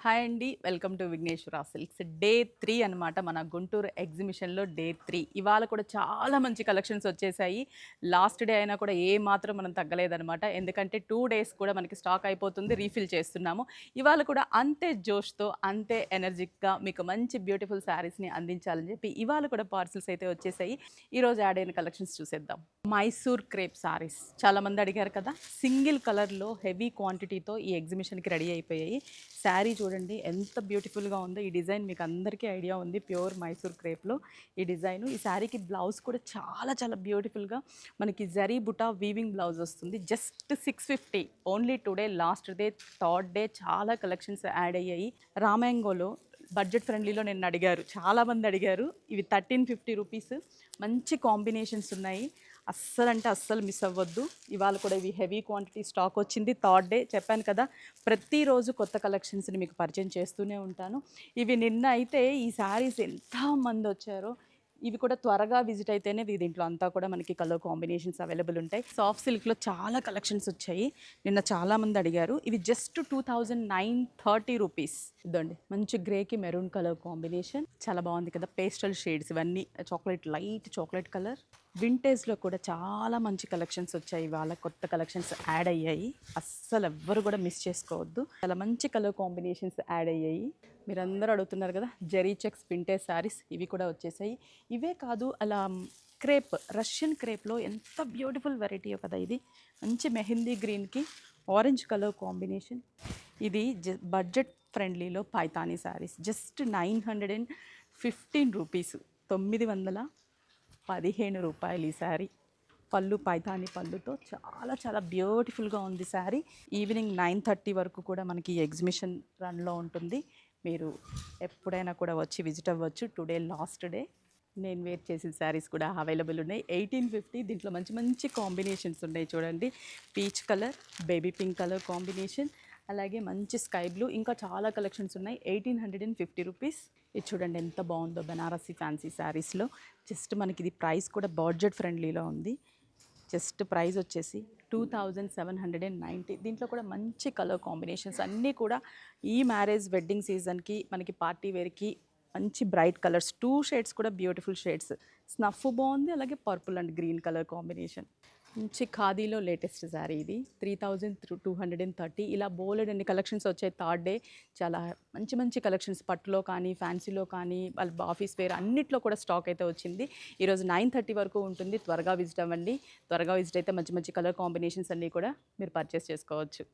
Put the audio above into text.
Hi అండి. Welcome to Vighneshwara Silks. Day 3 అనమాట. మన గుంటూరు ఎగ్జిబిషన్‌లో డే 3. ఇవాళ కూడా చాలా మంచి కలెక్షన్స్ వచ్చేసాయి. లాస్ట్ డే అయినా కూడా ఏ మాత్రం మనం తగ్గలేదనమాట. ఎందుకంటే 2 డేస్ కూడా మనకి స్టాక్ అయిపోతుంది. రీఫిల్ చేస్తున్నాము. ఇవాళ కూడా అంతే జోష్‌తో, అంతే ఎనర్జిక్‌గా మీకు మంచి బ్యూటిఫుల్ శారీస్‌ని అందించాలని చెప్పి ఇవాళ కూడా పార్సిల్స్ అయితే వచ్చేసాయి. ఈరోజు యాడ్ అయిన కలెక్షన్స్ చూసేద్దాం. మైసూర్ క్రేప్ శారీస్ చాలామంది అడిగారు కదా. సింగిల్ కలర్‌లో హెవీ క్వాంటిటీతో ఈ ఎగ్జిబిషన్‌కి రెడీ అయిపోయాయి. శారీ చూడండి ఎంత బ్యూటిఫుల్గా ఉందో. ఈ డిజైన్ మీకు అందరికీ ఐడియా ఉంది. ప్యూర్ మైసూర్ క్రేప్లో ఈ డిజైను. ఈ శారీకి బ్లౌజ్ కూడా చాలా చాలా బ్యూటిఫుల్గా మనకి జరీ బుటా వీవింగ్ బ్లౌజ్ వస్తుంది. Just 650 only. Today last day, third day చాలా కలెక్షన్స్ యాడ్ అయ్యాయి. రామాంగోలో బడ్జెట్ ఫ్రెండ్లీలో నిన్ను అడిగారు, చాలామంది అడిగారు. ఇవి 1350 రూపీస్. మంచి కాంబినేషన్స్ ఉన్నాయి. అస్సలు అంటే అస్సలు మిస్ అవ్వద్దు. ఇవాళ కూడా ఇవి హెవీ క్వాంటిటీ స్టాక్ వచ్చింది. థర్డ్ డే చెప్పాను కదా, ప్రతిరోజు కొత్త కలెక్షన్స్ని మీకు పరిచయం చేస్తూనే ఉంటాను. ఇవి నిన్న అయితే ఈ శారీస్ ఎంతమంది వచ్చారో. ఇవి కూడా త్వరగా విజిట్ అయితేనే దీంట్లో అంతా కూడా మనకి కలర్ కాంబినేషన్స్ అవైలబుల్ ఉంటాయి. సాఫ్ట్ సిల్క్లో చాలా కలెక్షన్స్ వచ్చాయి. నిన్న చాలామంది అడిగారు. ఇవి జస్ట్ 2930 రూపీస్. ఇదండి మంచి గ్రేకి మెరూన్ కలర్ కాంబినేషన్ చాలా బాగుంది కదా. పేస్టల్ షేడ్స్ ఇవన్నీ చాక్లెట్, లైట్ చాక్లెట్ కలర్. వింటేజ్లో కూడా చాలా మంచి కలెక్షన్స్ వచ్చాయి. వాళ్ళ కొత్త కలెక్షన్స్ యాడ్ అయ్యాయి. అస్సలు ఎవ్వరు కూడా మిస్ చేసుకోవద్దు. చాలా మంచి కలర్ కాంబినేషన్స్ యాడ్ అయ్యాయి. మీరందరూ అడుగుతున్నారు కదా, జరీ చెక్స్ వింటేజ్ శారీస్ ఇవి కూడా వచ్చేసాయి. ఇవే కాదు, అలా క్రేప్, రష్యన్ క్రేప్లో ఎంత బ్యూటిఫుల్ వెరైటీయో కదా ఇది. మంచి మెహందీ గ్రీన్కి ఆరెంజ్ కలర్ కాంబినేషన్. ఇది బడ్జెట్ ఫ్రెండ్లీలో పైతానీ శారీస్. Just 915 rupees. 915 రూపాయలు ఈ శారీ. పళ్ళు పైతాని పళ్ళుతో చాలా చాలా బ్యూటిఫుల్గా ఉంది శారీ. ఈవినింగ్ 9:30 వరకు కూడా మనకి ఎగ్జిబిషన్ రన్లో ఉంటుంది. మీరు ఎప్పుడైనా కూడా వచ్చి విజిట్ అవ్వచ్చు. Today last day. నేను వేర్ చేసిన శారీస్ కూడా అవైలబుల్ ఉన్నాయి. 1850. దీంట్లో మంచి మంచి కాంబినేషన్స్ ఉన్నాయి చూడండి. Peach colour, baby pink colour combination, అలాగే మంచి స్కై బ్లూ, ఇంకా చాలా కలెక్షన్స్ ఉన్నాయి. 1850 రూపీస్. ఇది చూడండి ఎంత బాగుందో బనారసి ఫ్యాన్సీ శారీస్లో. జస్ట్ మనకి ఇది ప్రైస్ కూడా బడ్జెట్ ఫ్రెండ్లీలో ఉంది. జస్ట్ ప్రైస్ వచ్చేసి 2790. దీంట్లో కూడా మంచి కలర్ కాంబినేషన్స్ అన్నీ కూడా ఈ మ్యారేజ్ వెడ్డింగ్ సీజన్కి మనకి పార్టీ వేర్కి మంచి బ్రైట్ కలర్స్. 2 షేడ్స్ కూడా బ్యూటిఫుల్ షేడ్స్. స్నఫ్ బాగుంది, అలాగే purple and green colour combination. మంచి ఖాదీలో లేటెస్ట్ శారీ ఇది. 3230. ఇలా బోలెడ్ అన్ని కలెక్షన్స్ వచ్చాయి థర్డ్ డే. చాలా మంచి మంచి కలెక్షన్స్ పట్టులో కానీ, ఫ్యాన్సీలో కానీ, వాళ్ళ ఆఫీస్ వేర్ అన్నిట్లో కూడా స్టాక్ అయితే వచ్చింది. ఈరోజు 9:30 వరకు ఉంటుంది. త్వరగా విజిట్ అవ్వండి. త్వరగా విజిట్ అయితే మంచి మంచి కలర్ కాంబినేషన్స్ అన్నీ కూడా మీరు పర్చేస్ చేసుకోవచ్చు.